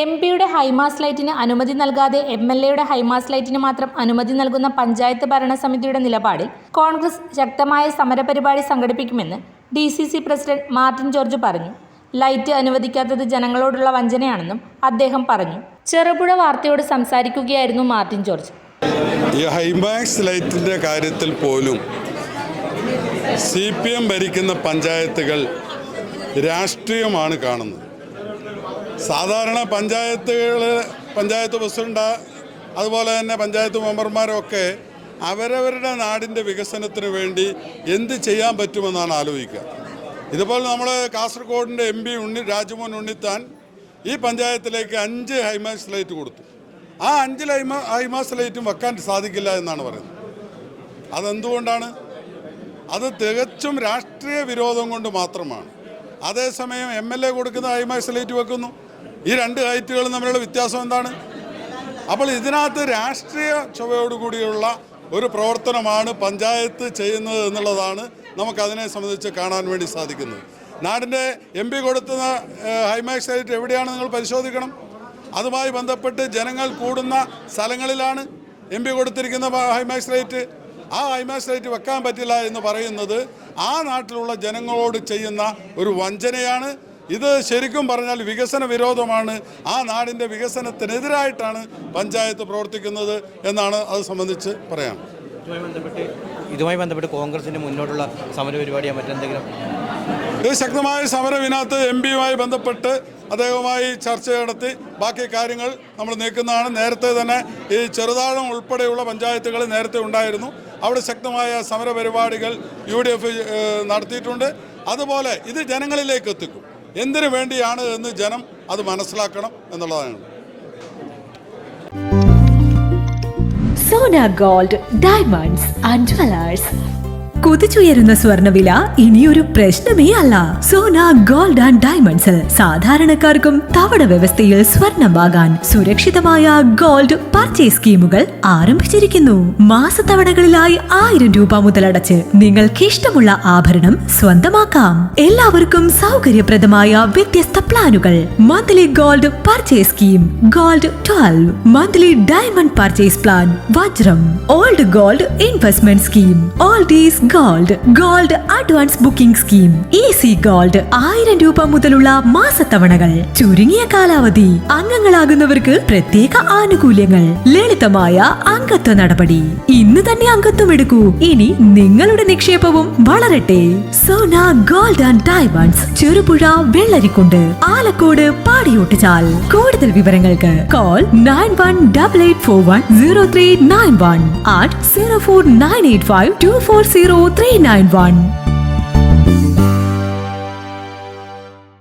എംപിയുടെ high mast ലൈറ്റിന് അനുമതി നൽകാതെ എംഎൽഎയുടെ high mast ലൈറ്റിന് മാത്രം അനുമതി നൽകുന്ന പഞ്ചായത്ത് ഭരണസമിതിയുടെ നിലപാടിൽ കോൺഗ്രസ് ശക്തമായ സമരപരിപാടി സംഘടിപ്പിക്കുമെന്ന് DCC പ്രസിഡന്റ് മാർട്ടിൻ ജോർജ് പറഞ്ഞു. ലൈറ്റ് അനുവദിക്കാത്തത് ജനങ്ങളോടുള്ള വഞ്ചനയാണെന്നും അദ്ദേഹം പറഞ്ഞു. ചെറുപുഴ വാർത്തയോട് സംസാരിക്കുകയായിരുന്നു മാർട്ടിൻ ജോർജ്. ഈ ഹൈമാക്സ് ലൈറ്റിൻ്റെ കാര്യത്തിൽ പോലും CPM ഭരിക്കുന്ന പഞ്ചായത്തുകൾ രാഷ്ട്രീയമാണ് കാണുന്നത്. സാധാരണ പഞ്ചായത്ത് പ്രസിഡന്റ് അതുപോലെ തന്നെ പഞ്ചായത്ത് മെമ്പർമാരൊക്കെ അവരവരുടെ നാടിൻ്റെ വികസനത്തിന് വേണ്ടി എന്ത് ചെയ്യാൻ പറ്റുമെന്നാണ് ആലോചിക്കുക. ഇതുപോലെ നമ്മൾ കാസർഗോഡിൻ്റെ MP രാജ്മോഹൻ ഉണ്ണിത്താൻ ഈ പഞ്ചായത്തിലേക്ക് 5 ഹൈമാക്സ് ലൈറ്റ് കൊടുത്തു. ആ 5 ഹൈമാക്സ് ലൈറ്റും വെക്കാൻ സാധിക്കില്ല എന്നാണ് പറയുന്നത്. അതെന്തുകൊണ്ടാണ്? അത് തികച്ചും രാഷ്ട്രീയ വിരോധം കൊണ്ട് മാത്രമാണ്. അതേസമയം MLA കൊടുക്കുന്ന ഹൈമാക്സ് ലൈറ്റ് വെക്കുന്നു. ഈ 2 ഹൈറ്റുകളും തമ്മിലുള്ള വ്യത്യാസം എന്താണ്? അപ്പോൾ ഇതിനകത്ത് രാഷ്ട്രീയ ചുവയോടുകൂടിയുള്ള ഒരു പ്രവർത്തനമാണ് പഞ്ചായത്ത് ചെയ്യുന്നത് എന്നുള്ളതാണ് നമുക്കതിനെ സംബന്ധിച്ച് കാണാൻ വേണ്ടി സാധിക്കുന്നത്. നാടിൻ്റെ MP കൊടുക്കുന്ന ഹൈമാക്സ് ലൈറ്റ് എവിടെയാണ് നിങ്ങൾ പരിശോധിക്കണം. അതുമായി ബന്ധപ്പെട്ട് ജനങ്ങൾ കൂടുന്ന സ്ഥലങ്ങളിലാണ് MP കൊടുത്തിരിക്കുന്ന ഹൈമാക്സ് ലൈറ്റ്. ആ ഹൈമാക്സ് ലൈറ്റ് വെക്കാൻ പറ്റില്ല എന്ന് പറയുന്നത് ആ നാട്ടിലുള്ള ജനങ്ങളോട് ചെയ്യുന്ന ഒരു വഞ്ചനയാണ്. ഇത് ശരിക്കും പറഞ്ഞാൽ വികസന വിരോധമാണ്. ആ നാടിൻ്റെ വികസനത്തിനെതിരായിട്ടാണ് പഞ്ചായത്ത് പ്രവർത്തിക്കുന്നത് എന്നാണ് അത് സംബന്ധിച്ച് പറയാം. ഇതുമായി ബന്ധപ്പെട്ട് കോൺഗ്രസിൻ്റെ മുന്നോട്ടുള്ള സമരപരിപാടിയോ മറ്റെന്തെങ്കിലും? ഇത് ശക്തമായ സമരം ഇതിനകത്ത് MPയുമായി ബന്ധപ്പെട്ട് അദ്ദേഹവുമായി ചർച്ച നടത്തി ബാക്കി കാര്യങ്ങൾ നമ്മൾ നീക്കുന്നതാണ്. നേരത്തെ തന്നെ ഈ ചെറുതാഴം ഉൾപ്പെടെയുള്ള പഞ്ചായത്തുകൾ നേരത്തെ ഉണ്ടായിരുന്നു. അവിടെ ശക്തമായ സമരപരിപാടികൾ UDF നടത്തിയിട്ടുണ്ട്. അതുപോലെ ഇത് ജനങ്ങളിലേക്ക് എത്തിക്കും. എന്തിനു വേണ്ടിയാണ് എന്ന് ജനം അത് മനസ്സിലാക്കണം എന്നുള്ളതാണ്. Sona gold diamonds and jewellers. കുതിച്ചുയരുന്ന സ്വർണ്ണവില ഇനിയൊരു പ്രശ്നമേ അല്ല. സോന ഗോൾഡ് ആൻഡ് ഡയമണ്ട്സിൽ സാധാരണക്കാർക്കും തവണ വ്യവസ്ഥയിൽ സ്വർണം വാങ്ങാൻ സുരക്ഷിതമായ ഗോൾഡ് പർച്ചേസ് സ്കീമുകൾ ആരംഭിച്ചിരിക്കുന്നു. മാസത്തവണകളിലായി 1000 രൂപ മുതലടച്ച് നിങ്ങൾക്ക് ഇഷ്ടമുള്ള ആഭരണം സ്വന്തമാക്കാം. എല്ലാവർക്കും സൗകര്യപ്രദമായ വ്യത്യസ്ത പ്ലാനുകൾ. Monthly gold purchase scheme, gold 12, monthly diamond purchase plan, വജ്രം, old gold investment scheme, oldies gold advance booking scheme, easy gold 1000 രൂപ മുതലുള്ള മാസത്തവണകൾ, ചുരുങ്ങിയ കാലാവധി, അംഗങ്ങളാകുന്നവർക്ക് പ്രത്യേക ആനുകൂല്യങ്ങൾ, ലളിതമായ അംഗത്വ നടപടി. ഇന്ന് തന്നെ അംഗത്വം എടുക്കൂ. ഇനി നിങ്ങളുടെ നിക്ഷേപവും വളരട്ടെ. Sona gold and diamonds, Cherupuzha, Vellarikundu, Alakode, Padiyottuchal. കൂടുതൽ വിവരങ്ങൾക്ക് കോൾ 9188410391 at 04985240391.